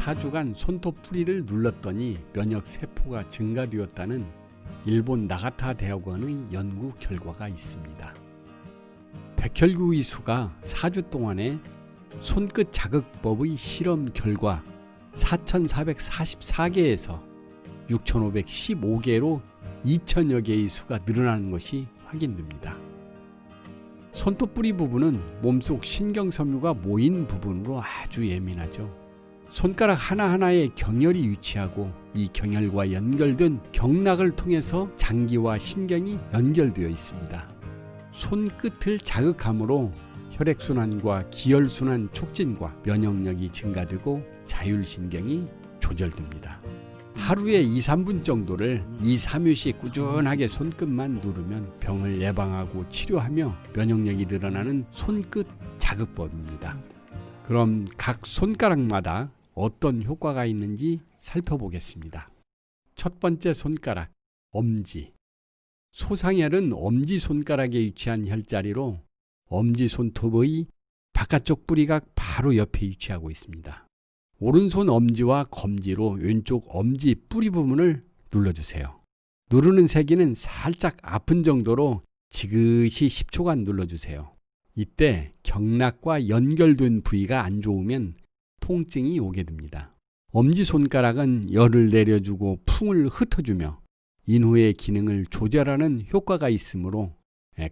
4주간 손톱 뿌리를 눌렀더니 면역 세포가 증가되었다는 일본 나가타 대학원의 연구 결과가 있습니다. 백혈구 이수가 4주 동안의 손끝 자극법의 실험 결과 4,444개에서 6,515개로 2,000여 개의 수가 늘어나는 것이 확인됩니다. 손톱 뿌리 부분은 몸속 신경섬유가 모인 부분으로 아주 예민하죠. 손가락 하나하나에 경혈이 위치하고 이 경혈과 연결된 경락을 통해서 장기와 신경이 연결되어 있습니다. 손끝을 자극함으로 혈액순환과 기혈순환 촉진과 면역력이 증가되고 자율신경이 조절됩니다. 하루에 2-3분 정도를 2-3회씩 꾸준하게 손끝만 누르면 병을 예방하고 치료하며 면역력이 늘어나는 손끝 자극법입니다. 그럼 각 손가락마다 어떤 효과가 있는지 살펴보겠습니다. 첫 번째 손가락, 엄지. 소상혈은 엄지손가락에 위치한 혈자리로 엄지손톱의 바깥쪽 뿌리가 바로 옆에 위치하고 있습니다. 오른손 엄지와 검지로 왼쪽 엄지 뿌리 부분을 눌러주세요. 누르는 세기는 살짝 아픈 정도로 지그시 10초간 눌러주세요. 이때 경락과 연결된 부위가 안 좋으면 통증이 오게 됩니다. 엄지손가락은 열을 내려주고 풍을 흩어주며 인후의 기능을 조절하는 효과가 있으므로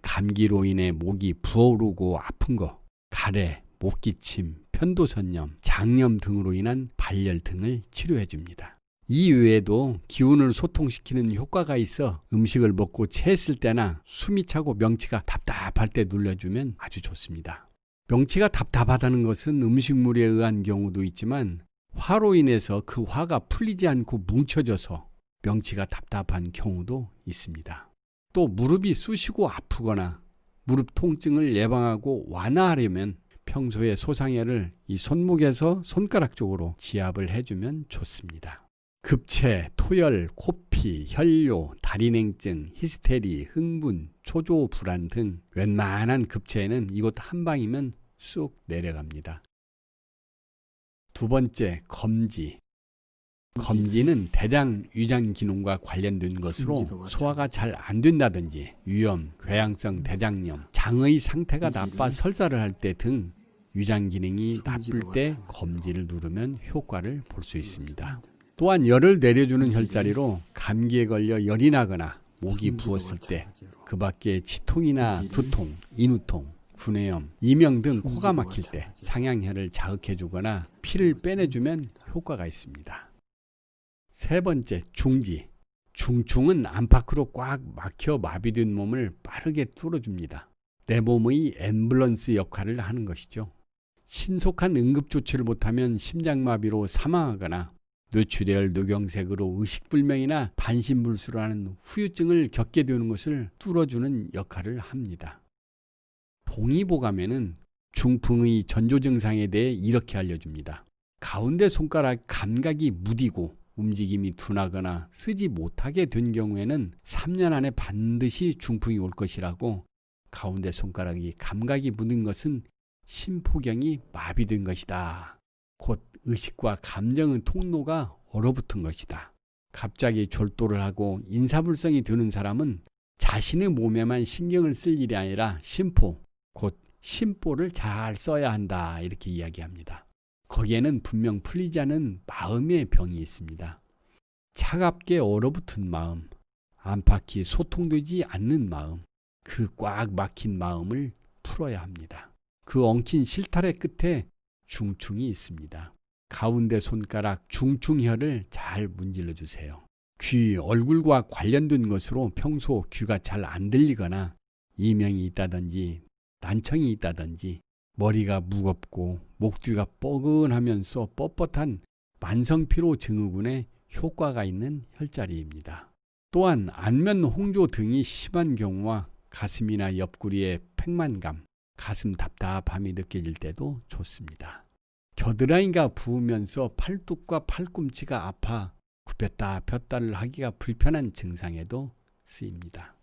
감기로 인해 목이 부어오르고 아픈 거, 가래, 목기침, 편도선염, 장염 등으로 인한 발열 등을 치료해 줍니다. 이 외에도 기운을 소통시키는 효과가 있어 음식을 먹고 체했을 때나 숨이 차고 명치가 답답할 때 눌러주면 아주 좋습니다. 명치가 답답하다는 것은 음식물에 의한 경우도 있지만 화로 인해서 그 화가 풀리지 않고 뭉쳐져서 명치가 답답한 경우도 있습니다. 또 무릎이 쑤시고 아프거나 무릎 통증을 예방하고 완화하려면 평소에 소상혈을 이 손목에서 손가락 쪽으로 지압을 해주면 좋습니다. 급체, 토열, 코피, 혈뇨, 다리냉증, 히스테리, 흥분, 초조 불안 등 웬만한 급체에는 이곳 한 방이면 쑥 내려갑니다. 두 번째, 검지. 검지는 대장 위장 기능과 관련된 것으로 소화가 잘 안 된다든지 위염, 궤양성 대장염, 장의 상태가 나빠 설사를 할 때 등 위장 기능이 나쁠 때 검지를 누르면 효과를 볼 수 있습니다. 또한 열을 내려주는 혈자리로 감기에 걸려 열이 나거나 목이 부었을 때 그 밖에 치통이나 두통, 인후통, 구내염, 이명 등 코가 막힐 때 상향혈을 자극해주거나 피를 빼내주면 효과가 있습니다. 세 번째, 중지. 중충은 안팎으로 꽉 막혀 마비된 몸을 빠르게 뚫어줍니다. 내 몸의 앰뷸런스 역할을 하는 것이죠. 신속한 응급조치를 못하면 심장마비로 사망하거나 뇌출혈, 뇌경색으로 의식불명이나 반신불수로 하는 후유증을 겪게 되는 것을 뚫어주는 역할을 합니다. 동의보감에는 중풍의 전조 증상에 대해 이렇게 알려줍니다. 가운데 손가락 감각이 무디고 움직임이 둔하거나 쓰지 못하게 된 경우에는 3년 안에 반드시 중풍이 올 것이라고, 가운데 손가락이 감각이 묻은 것은 심포경이 마비된 것이다. 곧 의식과 감정의 통로가 얼어붙은 것이다. 갑자기 졸도를 하고 인사불성이 되는 사람은 자신의 몸에만 신경을 쓸 일이 아니라 심포, 곧 심보를 잘 써야 한다, 이렇게 이야기합니다. 거기에는 분명 풀리지 않은 마음의 병이 있습니다. 차갑게 얼어붙은 마음, 안팎이 소통되지 않는 마음, 그 꽉 막힌 마음을 풀어야 합니다. 그 엉킨 실타래 끝에 중충이 있습니다. 가운데 손가락 중충혈을 잘 문질러 주세요. 귀, 얼굴과 관련된 것으로 평소 귀가 잘 안 들리거나 이명이 있다든지 난청이 있다든지 머리가 무겁고 목 뒤가 뻐근하면서 뻣뻣한 만성피로 증후군에 효과가 있는 혈자리입니다. 또한 안면 홍조 등이 심한 경우와 가슴이나 옆구리에 팽만감, 가슴 답답함이 느껴질 때도 좋습니다. 겨드랑이가 부으면서 팔뚝과 팔꿈치가 아파 굽혔다 폈다를 하기가 불편한 증상에도 쓰입니다.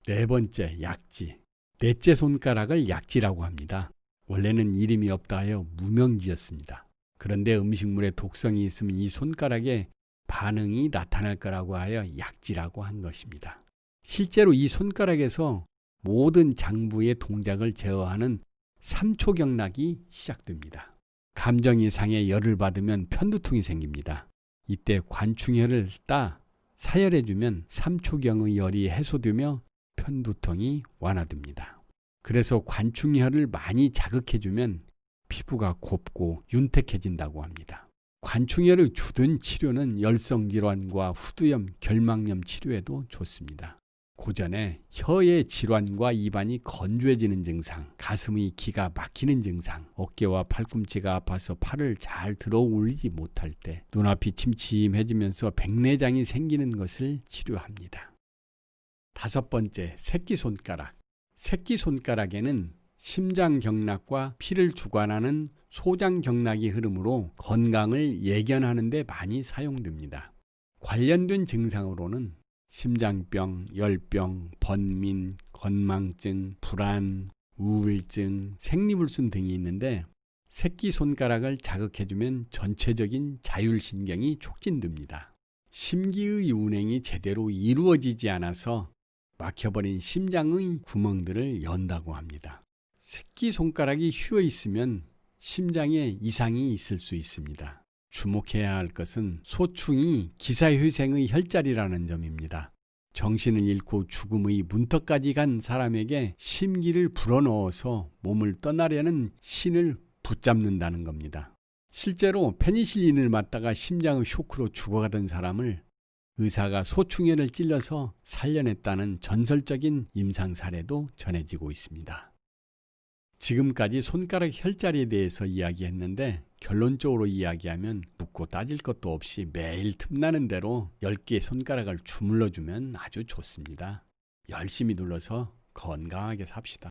네 번째, 약지. 넷째 손가락을 약지라고 합니다. 원래는 이름이 없다 하여 무명지였습니다. 그런데 음식물에 독성이 있으면 이 손가락에 반응이 나타날 거라고 하여 약지라고 한 것입니다. 실제로 이 손가락에서 모든 장부의 동작을 제어하는 3초 경락이 시작됩니다. 감정 이상의 열을 받으면 편두통이 생깁니다. 이때 관충혈을 따 사열해주면 3초경의 열이 해소되며 편두통이 완화됩니다. 그래서 관충혈을 많이 자극해주면 피부가 곱고 윤택해진다고 합니다. 관충혈의 주된 치료는 열성질환과 후두염, 결막염 치료에도 좋습니다. 고전에 혀의 질환과 입안이 건조해지는 증상, 가슴의 기가 막히는 증상, 어깨와 팔꿈치가 아파서 팔을 잘 들어 올리지 못할 때, 눈앞이 침침해지면서 백내장이 생기는 것을 치료합니다. 5번째, 새끼손가락. 새끼손가락에는 심장경락과 피를 주관하는 소장경락이 흐르므로 건강을 예견하는 데 많이 사용됩니다. 관련된 증상으로는 심장병, 열병, 번민, 건망증, 불안, 우울증, 생리불순 등이 있는데 새끼손가락을 자극해주면 전체적인 자율신경이 촉진됩니다. 심기의 운행이 제대로 이루어지지 않아서 막혀버린 심장의 구멍들을 연다고 합니다. 새끼손가락이 휘어 있으면 심장에 이상이 있을 수 있습니다. 주목해야 할 것은 소충이 기사회생의 혈자리라는 점입니다. 정신을 잃고 죽음의 문턱까지 간 사람에게 심기를 불어넣어서 몸을 떠나려는 신을 붙잡는다는 겁니다. 실제로 페니실린을 맞다가 심장의 쇼크로 죽어가던 사람을 의사가 소충혈을 찔러서 살려냈다는 전설적인 임상 사례도 전해지고 있습니다. 지금까지 손가락 혈자리에 대해서 이야기했는데 결론적으로 이야기하면 묻고 따질 것도 없이 매일 틈나는 대로 10개의 손가락을 주물러주면 아주 좋습니다. 열심히 눌러서 건강하게 삽시다.